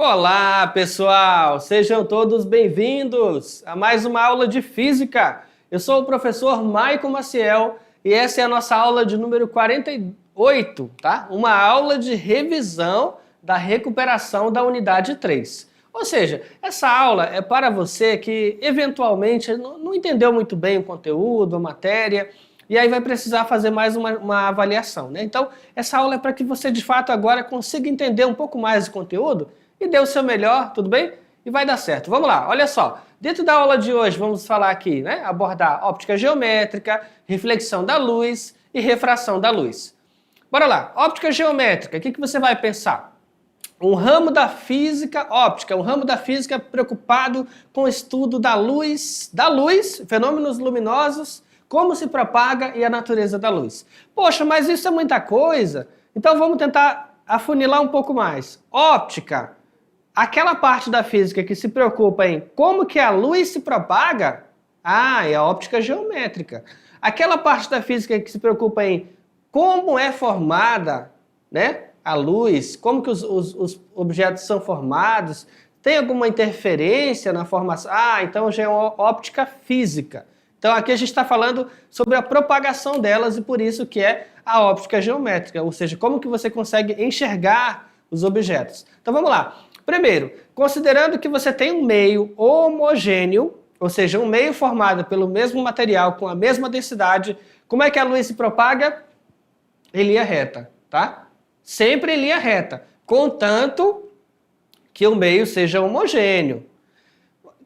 Olá, pessoal! Sejam todos bem-vindos a mais uma aula de Física. Eu sou o professor Maicon Maciel e essa é a nossa aula de número 48, tá? Uma aula de revisão da recuperação da unidade 3. Ou seja, essa aula é para você que eventualmente não entendeu muito bem o conteúdo, a matéria, e aí vai precisar fazer mais uma avaliação, né? Então, essa aula é para que você de fato agora consiga entender um pouco mais de conteúdo e dê o seu melhor, tudo bem? E vai dar certo. Vamos lá, olha só. Dentro da aula de hoje vamos falar aqui, né? Abordar óptica geométrica, reflexão da luz e refração da luz. Bora lá. Óptica geométrica, o que você vai pensar? Um ramo da física óptica, um ramo da física preocupado com o estudo da luz, fenômenos luminosos, como se propaga e a natureza da luz. Poxa, mas isso é muita coisa? Então vamos tentar afunilar um pouco mais. Óptica. Aquela parte da física que se preocupa em como que a luz se propaga, é a óptica geométrica. Aquela parte da física que se preocupa em como é formada, né, a luz, como que os objetos são formados, tem alguma interferência na formação? Então já é uma óptica física. Então aqui a gente está falando sobre a propagação delas e por isso que é a óptica geométrica, ou seja, como que você consegue enxergar os objetos. Então vamos lá. Primeiro, considerando que você tem um meio homogêneo, ou seja, um meio formado pelo mesmo material, com a mesma densidade, como é que a luz se propaga? Em linha reta, tá? Sempre em linha reta, contanto que o meio seja homogêneo.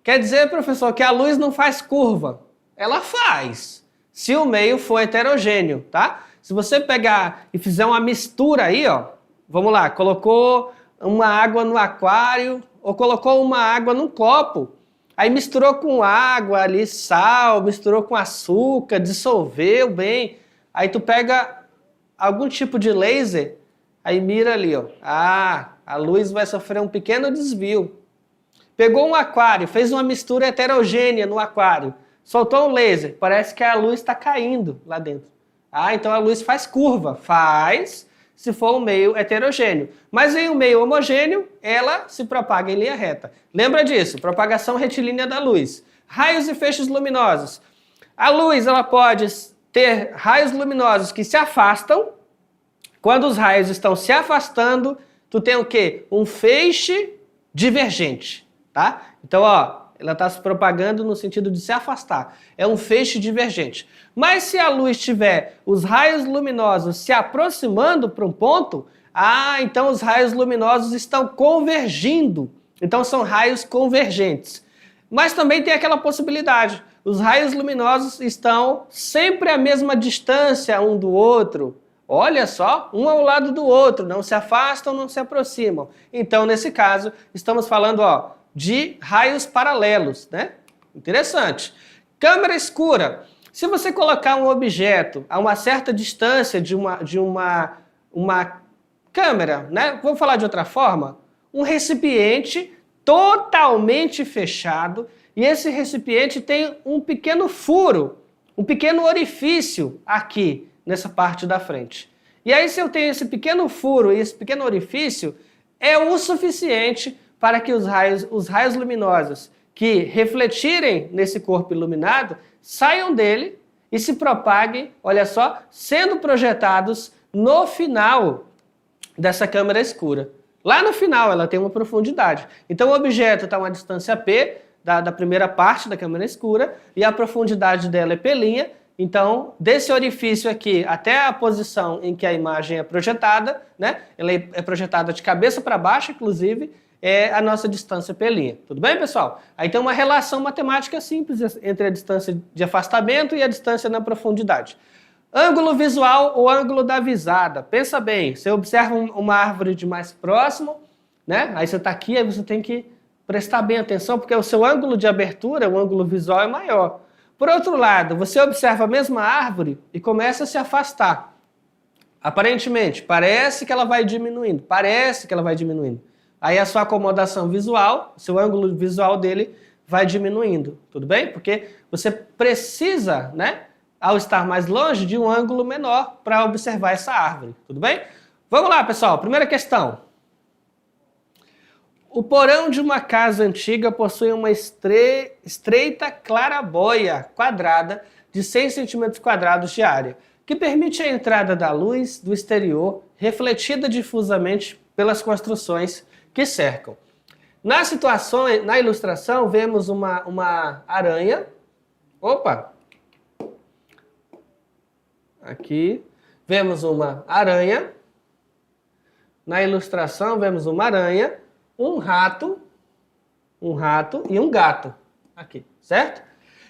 Quer dizer, professor, que a luz não faz curva? Ela faz, se o meio for heterogêneo, tá? Se você pegar e fizer uma mistura aí, ó, vamos lá, colocou uma água no aquário ou colocou uma água num copo, aí misturou com água ali, sal, misturou com açúcar, dissolveu bem, aí tu pega algum tipo de laser, aí mira ali, ó, a luz vai sofrer um pequeno desvio. Pegou um aquário, fez uma mistura heterogênea no aquário, soltou um laser, parece que a luz está caindo lá dentro. Então a luz faz curva, se for um meio heterogêneo. Mas em um meio homogêneo, ela se propaga em linha reta. Lembra disso, propagação retilínea da luz. Raios e feixes luminosos. A luz ela pode ter raios luminosos que se afastam. Quando os raios estão se afastando, tu tem o quê? Um feixe divergente, tá? Então, ó, ela está se propagando no sentido de se afastar. É um feixe divergente. Mas se a luz tiver os raios luminosos se aproximando para um ponto, então os raios luminosos estão convergindo. Então são raios convergentes. Mas também tem aquela possibilidade. Os raios luminosos estão sempre à mesma distância um do outro. Olha só, um ao lado do outro, não se afastam, não se aproximam. Então, nesse caso, estamos falando, ó, de raios paralelos, né? Interessante. Câmera escura. Se você colocar um objeto a uma certa distância de uma câmera, né? Vamos falar de outra forma? Um recipiente totalmente fechado e esse recipiente tem um pequeno furo, um pequeno orifício aqui nessa parte da frente. E aí se eu tenho esse pequeno furo e esse pequeno orifício, é o suficiente para que os raios luminosos que refletirem nesse corpo iluminado saiam dele e se propaguem, olha só, sendo projetados no final dessa câmera escura. Lá no final ela tem uma profundidade. Então o objeto está a uma distância P da primeira parte da câmera escura e a profundidade dela é P'. Então, desse orifício aqui até a posição em que a imagem é projetada, né? Ela é projetada de cabeça para baixo, inclusive, é a nossa distância P'. Tudo bem, pessoal? Aí tem uma relação matemática simples entre a distância de afastamento e a distância na profundidade. Ângulo visual ou ângulo da visada. Pensa bem, você observa uma árvore de mais próximo, né? Aí você está aqui, aí você tem que prestar bem atenção, porque o seu ângulo de abertura, o ângulo visual é maior. Por outro lado, você observa a mesma árvore e começa a se afastar. Aparentemente, parece que ela vai diminuindo, Aí a sua acomodação visual, o seu ângulo visual dele vai diminuindo, tudo bem? Porque você precisa, né, ao estar mais longe, de um ângulo menor para observar essa árvore, tudo bem? Vamos lá, pessoal, primeira questão. O porão de uma casa antiga possui uma estreita claraboia quadrada de 6 centímetros quadrados de área, que permite a entrada da luz do exterior refletida difusamente pelas construções que cercam. Na situação, na ilustração, vemos uma aranha. Opa! Aqui vemos uma aranha. Na ilustração vemos uma aranha, um rato e um gato. Aqui, certo?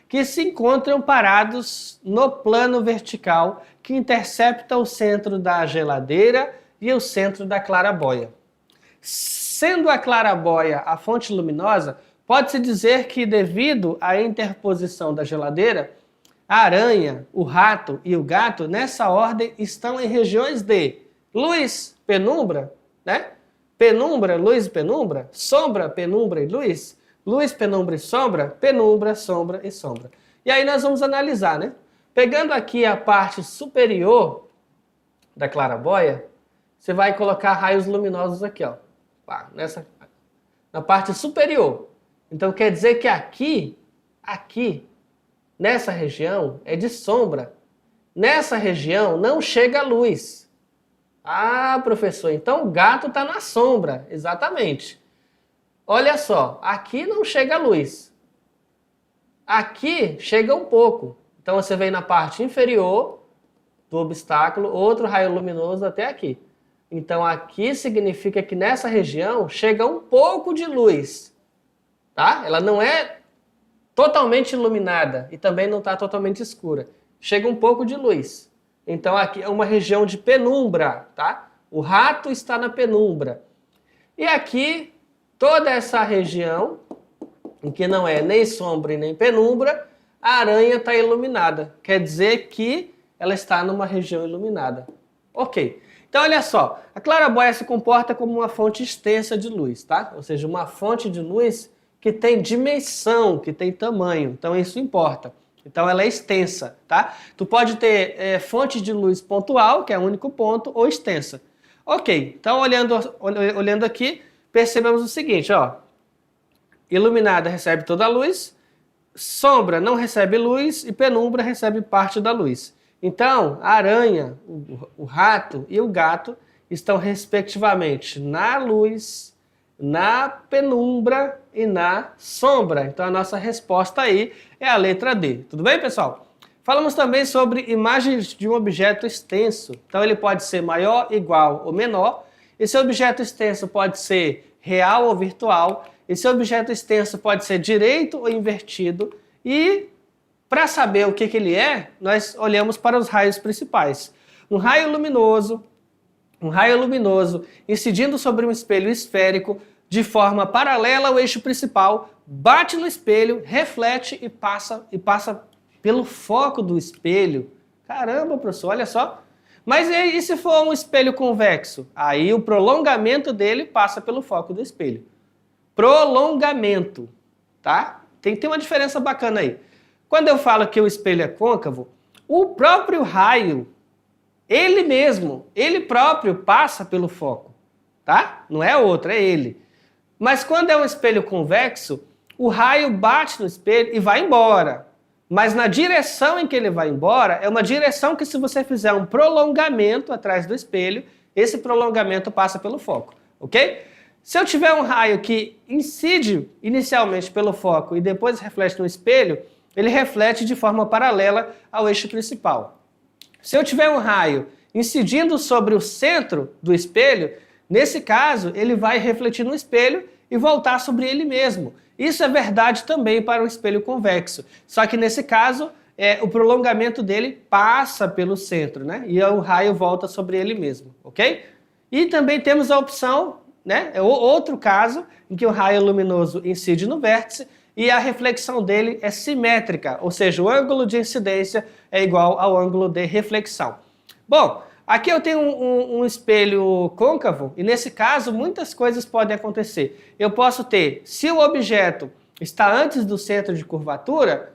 Que se encontram parados no plano vertical que intercepta o centro da geladeira e o centro da claraboia. Sendo a claraboia a fonte luminosa, pode-se dizer que, devido à interposição da geladeira, a aranha, o rato e o gato, nessa ordem, estão em regiões de luz, penumbra, né? Penumbra, luz e penumbra, sombra, penumbra e luz, luz, penumbra e sombra, penumbra, sombra e sombra. E aí nós vamos analisar, né? Pegando aqui a parte superior da claraboia, você vai colocar raios luminosos aqui, ó. Na parte superior. Então quer dizer que aqui, nessa região, é de sombra. Nessa região não chega a luz. Ah, professor, então o gato está na sombra. Exatamente. Olha só, aqui não chega a luz. Aqui chega um pouco. Então você vem na parte inferior do obstáculo, outro raio luminoso até aqui. Então aqui significa que nessa região chega um pouco de luz. Tá? Ela não é totalmente iluminada e também não está totalmente escura. Chega um pouco de luz. Então aqui é uma região de penumbra, tá? O rato está na penumbra. E aqui, toda essa região, em que não é nem sombra e nem penumbra, a aranha está iluminada. Quer dizer que ela está numa região iluminada. Ok. Então olha só, a claraboia se comporta como uma fonte extensa de luz, tá? Ou seja, uma fonte de luz que tem dimensão, que tem tamanho. Então isso importa. Então ela é extensa, tá? Tu pode ter fonte de luz pontual, que é o único ponto, ou extensa. Ok, então olhando aqui, percebemos o seguinte, ó. Iluminada recebe toda a luz, sombra não recebe luz e penumbra recebe parte da luz. Então, a aranha, o rato e o gato estão respectivamente na luz, na penumbra e na sombra. Então a nossa resposta aí é a letra D. Tudo bem, pessoal? Falamos também sobre imagens de um objeto extenso. Então ele pode ser maior, igual ou menor. Esse objeto extenso pode ser real ou virtual. Esse objeto extenso pode ser direito ou invertido. E para saber o que ele é, nós olhamos para os raios principais. Um raio luminoso incidindo sobre um espelho esférico de forma paralela ao eixo principal, bate no espelho, reflete e passa pelo foco do espelho. Caramba, professor, olha só. Mas e se for um espelho convexo? Aí o prolongamento dele passa pelo foco do espelho. Prolongamento, tá? Tem uma diferença bacana aí. Quando eu falo que o espelho é côncavo, o próprio raio, ele próprio passa pelo foco, tá? Não é outro, é ele. Mas quando é um espelho convexo, o raio bate no espelho e vai embora. Mas na direção em que ele vai embora, é uma direção que, se você fizer um prolongamento atrás do espelho, esse prolongamento passa pelo foco, ok? Se eu tiver um raio que incide inicialmente pelo foco e depois reflete no espelho, ele reflete de forma paralela ao eixo principal. Se eu tiver um raio incidindo sobre o centro do espelho, nesse caso, ele vai refletir no espelho e voltar sobre ele mesmo. Isso é verdade também para o espelho convexo. Só que nesse caso, o prolongamento dele passa pelo centro, né? E o raio volta sobre ele mesmo, ok? E também temos a opção, né? É outro caso em que o raio luminoso incide no vértice e a reflexão dele é simétrica, ou seja, o ângulo de incidência é igual ao ângulo de reflexão. Bom, aqui eu tenho um espelho côncavo e nesse caso muitas coisas podem acontecer. Eu posso ter, se o objeto está antes do centro de curvatura,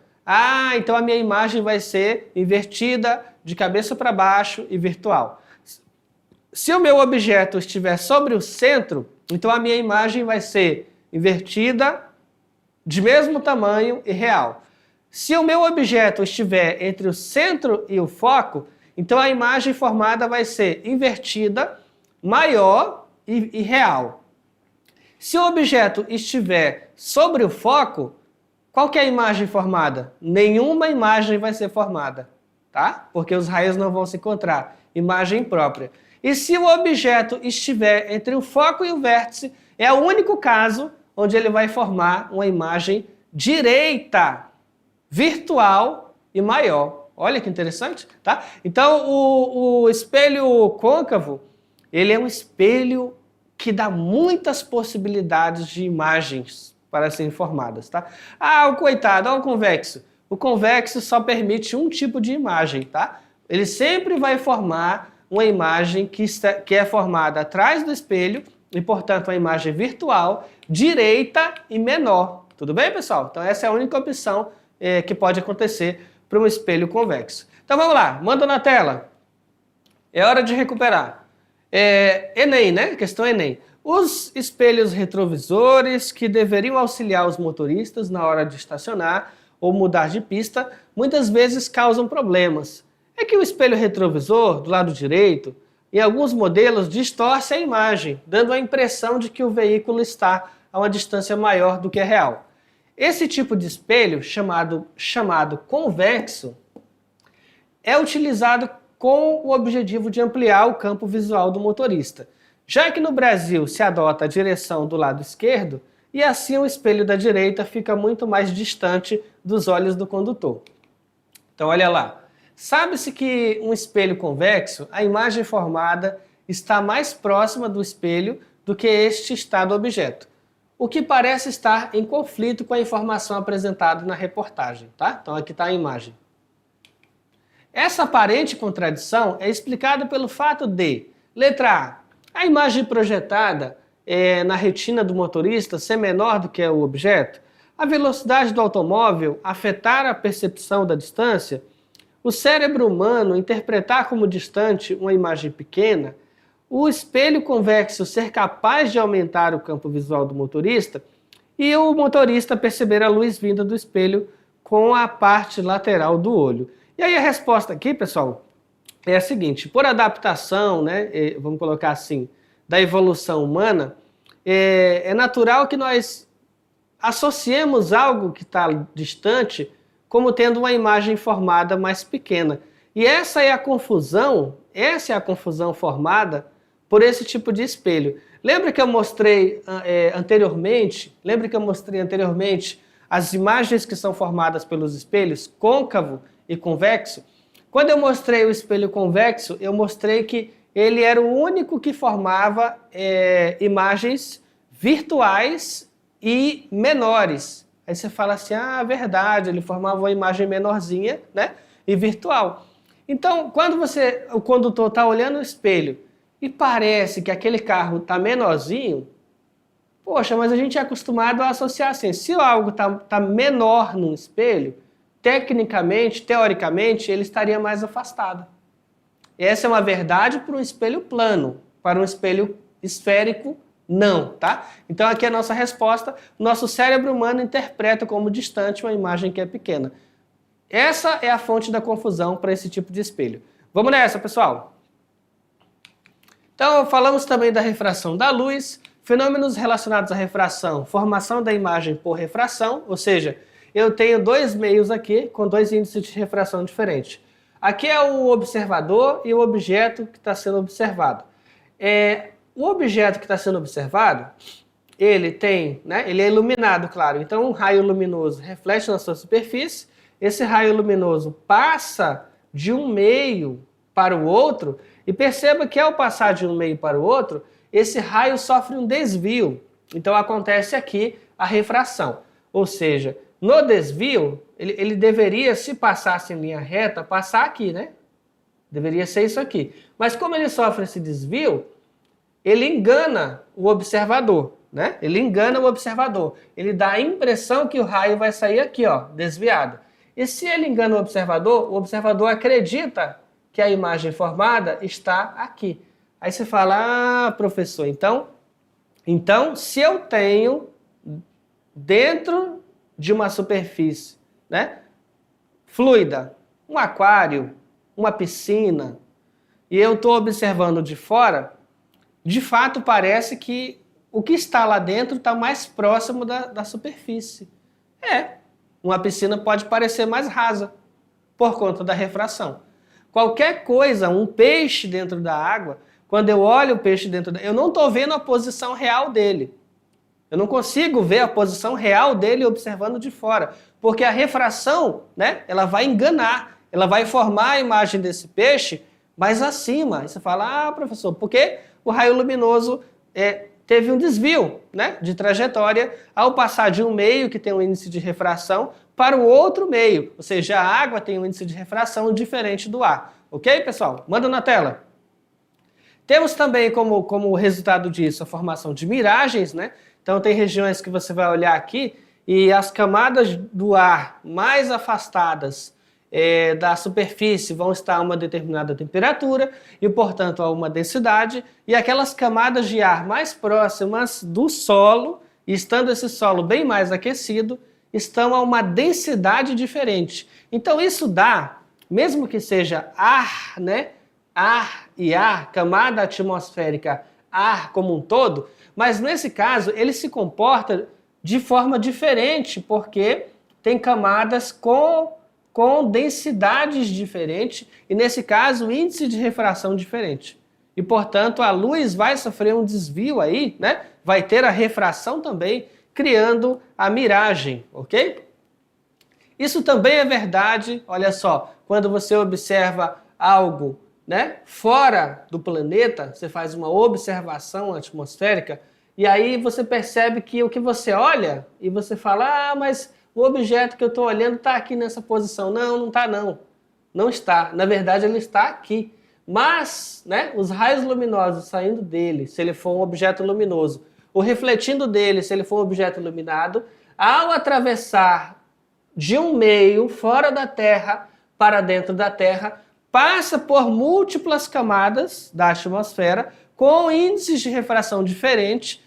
então a minha imagem vai ser invertida, de cabeça para baixo e virtual. Se o meu objeto estiver sobre o centro, então a minha imagem vai ser invertida, de mesmo tamanho e real. Se o meu objeto estiver entre o centro e o foco, então a imagem formada vai ser invertida, maior e real. Se o objeto estiver sobre o foco, qual que é a imagem formada? Nenhuma imagem vai ser formada, tá? Porque os raios não vão se encontrar. Imagem própria. E se o objeto estiver entre o foco e o vértice, é o único caso onde ele vai formar uma imagem direita, virtual e maior. Olha que interessante, tá? Então, o espelho côncavo, ele é um espelho que dá muitas possibilidades de imagens para serem formadas, tá? Ah, o coitado, olha o convexo. O convexo só permite um tipo de imagem, tá? Ele sempre vai formar uma imagem que é formada atrás do espelho e, portanto, uma imagem virtual, direita e menor. Tudo bem, pessoal? Então, essa é a única opção que pode acontecer para um espelho convexo. Então, vamos lá. Manda na tela. É hora de recuperar. Enem, né? Questão Enem. Os espelhos retrovisores que deveriam auxiliar os motoristas na hora de estacionar ou mudar de pista, muitas vezes causam problemas. É que o espelho retrovisor, do lado direito, em alguns modelos distorce a imagem, dando a impressão de que o veículo está a uma distância maior do que é real. Esse tipo de espelho, chamado convexo, é utilizado com o objetivo de ampliar o campo visual do motorista, já que no Brasil se adota a direção do lado esquerdo, e assim o espelho da direita fica muito mais distante dos olhos do condutor. Então olha lá. Sabe-se que um espelho convexo, a imagem formada está mais próxima do espelho do que este está do objeto, o que parece estar em conflito com a informação apresentada na reportagem, tá? Então aqui está a imagem. Essa aparente contradição é explicada pelo fato de, letra A imagem projetada na retina do motorista ser menor do que o objeto, a velocidade do automóvel afetar a percepção da distância, o cérebro humano interpretar como distante uma imagem pequena, o espelho convexo ser capaz de aumentar o campo visual do motorista e o motorista perceber a luz vinda do espelho com a parte lateral do olho. E aí a resposta aqui, pessoal, é a seguinte: por adaptação, né, vamos colocar assim, da evolução humana, é natural que nós associemos algo que está distante como tendo uma imagem formada mais pequena. E essa é a confusão formada por esse tipo de espelho. Lembra que eu mostrei anteriormente as imagens que são formadas pelos espelhos côncavo e convexo? Quando eu mostrei o espelho convexo, eu mostrei que ele era o único que formava imagens virtuais e menores. Aí você fala assim, verdade, ele formava uma imagem menorzinha, né, e virtual. Então, quando o condutor está olhando o espelho e parece que aquele carro está menorzinho, poxa, mas a gente é acostumado a associar assim, se algo tá menor no espelho, tecnicamente, teoricamente, ele estaria mais afastado. Essa é uma verdade para um espelho plano, para um espelho esférico, não, tá? Então aqui é a nossa resposta. Nosso cérebro humano interpreta como distante uma imagem que é pequena. Essa é a fonte da confusão para esse tipo de espelho. Vamos nessa, pessoal? Então falamos também da refração da luz, fenômenos relacionados à refração, formação da imagem por refração, ou seja, eu tenho dois meios aqui com dois índices de refração diferentes. Aqui é o observador e o objeto que está sendo observado. O objeto que está sendo observado, ele é iluminado, claro. Então, um raio luminoso reflete na sua superfície. Esse raio luminoso passa de um meio para o outro. E perceba que ao passar de um meio para o outro, esse raio sofre um desvio. Então, acontece aqui a refração. Ou seja, no desvio, ele deveria, se passasse em linha reta, passar aqui, né? Deveria ser isso aqui. Mas como ele sofre esse desvio, ele engana o observador, né? Ele engana o observador. Ele dá a impressão que o raio vai sair aqui, ó, desviado. E se ele engana o observador acredita que a imagem formada está aqui. Aí você fala, professor, então se eu tenho dentro de uma superfície, né, fluida, um aquário, uma piscina, e eu estou observando de fora, de fato parece que o que está lá dentro está mais próximo da superfície. Uma piscina pode parecer mais rasa por conta da refração. Qualquer coisa, um peixe dentro da água, quando eu olho o peixe dentro da água, eu não estou vendo a posição real dele. Eu não consigo ver a posição real dele observando de fora, porque a refração, né, ela vai enganar, ela vai formar a imagem desse peixe mais acima. Aí você fala, professor, porque o raio luminoso teve um desvio, né, de trajetória ao passar de um meio que tem um índice de refração para o outro meio, ou seja, a água tem um índice de refração diferente do ar. Ok, pessoal? Manda na tela. Temos também como resultado disso a formação de miragens, né? Então tem regiões que você vai olhar aqui e as camadas do ar mais afastadas da superfície vão estar a uma determinada temperatura e, portanto, a uma densidade, e aquelas camadas de ar mais próximas do solo, estando esse solo bem mais aquecido, estão a uma densidade diferente. Então isso dá, mesmo que seja ar, né? Ar e ar, camada atmosférica, ar como um todo, mas nesse caso ele se comporta de forma diferente, porque tem camadas com densidades diferentes e, nesse caso, índice de refração diferente. E, portanto, a luz vai sofrer um desvio aí, né? Vai ter a refração também, criando a miragem, ok? Isso também é verdade, olha só, quando você observa algo, né, fora do planeta, você faz uma observação atmosférica, e aí você percebe que o que você olha, e você fala, mas o objeto que eu estou olhando está aqui nessa posição. Não, não está não. Não está. Na verdade, ele está aqui. Mas, né, os raios luminosos saindo dele, se ele for um objeto luminoso, ou refletindo dele, se ele for um objeto iluminado, ao atravessar de um meio fora da Terra para dentro da Terra, passa por múltiplas camadas da atmosfera com índices de refração diferentes,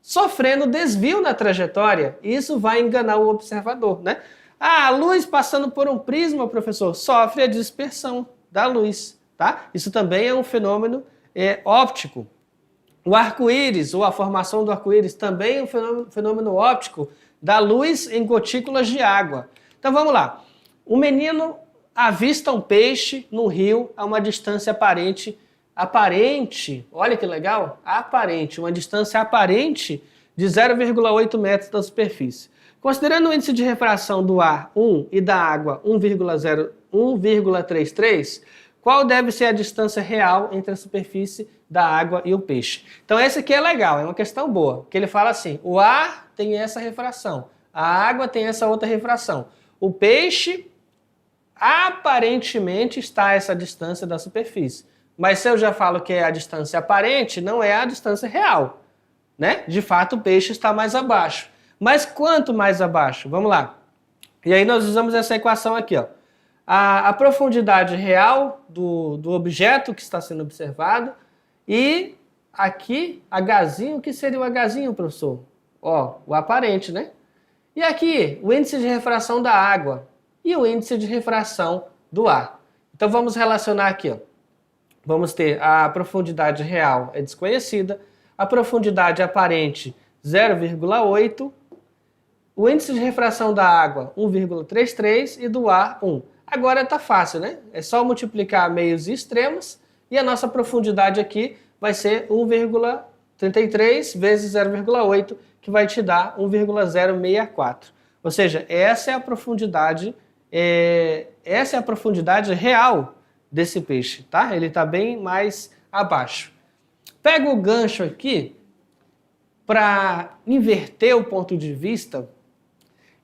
sofrendo desvio na trajetória. Isso vai enganar o observador, né? A luz passando por um prisma, professor, sofre a dispersão da luz, tá? Isso também é um fenômeno óptico. O arco-íris, ou a formação do arco-íris, também é um fenômeno óptico da luz em gotículas de água. Então vamos lá. O menino avista um peixe no rio a uma distância aparente, olha que legal, uma distância aparente de 0,8 metros da superfície. Considerando o índice de refração do ar 1 e da água 1,33, qual deve ser a distância real entre a superfície da água e o peixe? Então esse aqui é legal, é uma questão boa, que ele fala assim, o ar tem essa refração, a água tem essa outra refração, o peixe aparentemente está a essa distância da superfície. Mas se eu já falo que é a distância aparente, não é a distância real, né? De fato, o peixe está mais abaixo. Mas quanto mais abaixo? Vamos lá. E aí nós usamos essa equação aqui, ó. A profundidade real do objeto que está sendo observado e aqui, Hzinho, o que seria o Hzinho, professor? Ó, o aparente, né? E aqui, o índice de refração da água e o índice de refração do ar. Então vamos relacionar aqui, ó. Vamos ter a profundidade real é desconhecida, a profundidade aparente 0,8, o índice de refração da água 1,33 e do ar 1. Agora está fácil, né? É só multiplicar meios e extremos e a nossa profundidade aqui vai ser 1,33 vezes 0,8, que vai te dar 1,064. Ou seja, essa é a profundidade real desse peixe, tá? Ele está bem mais abaixo. Pega o gancho aqui para inverter o ponto de vista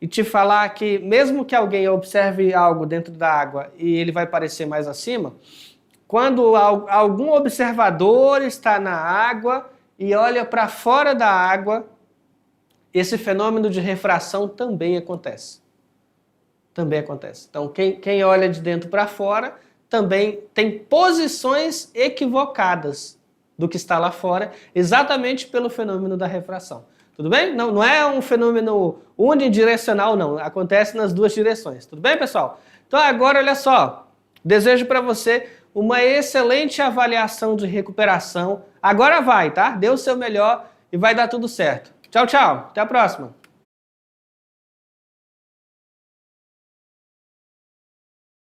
e te falar que mesmo que alguém observe algo dentro da água e ele vai parecer mais acima, quando algum observador está na água e olha para fora da água, esse fenômeno de refração também acontece. Também acontece. Então, quem olha de dentro para fora também tem posições equivocadas do que está lá fora, exatamente pelo fenômeno da refração. Tudo bem? Não é um fenômeno unidirecional, não. Acontece nas duas direções. Tudo bem, pessoal? Então agora, olha só. Desejo para você uma excelente avaliação de recuperação. Agora vai, tá? Dê o seu melhor e vai dar tudo certo. Tchau, tchau. Até a próxima.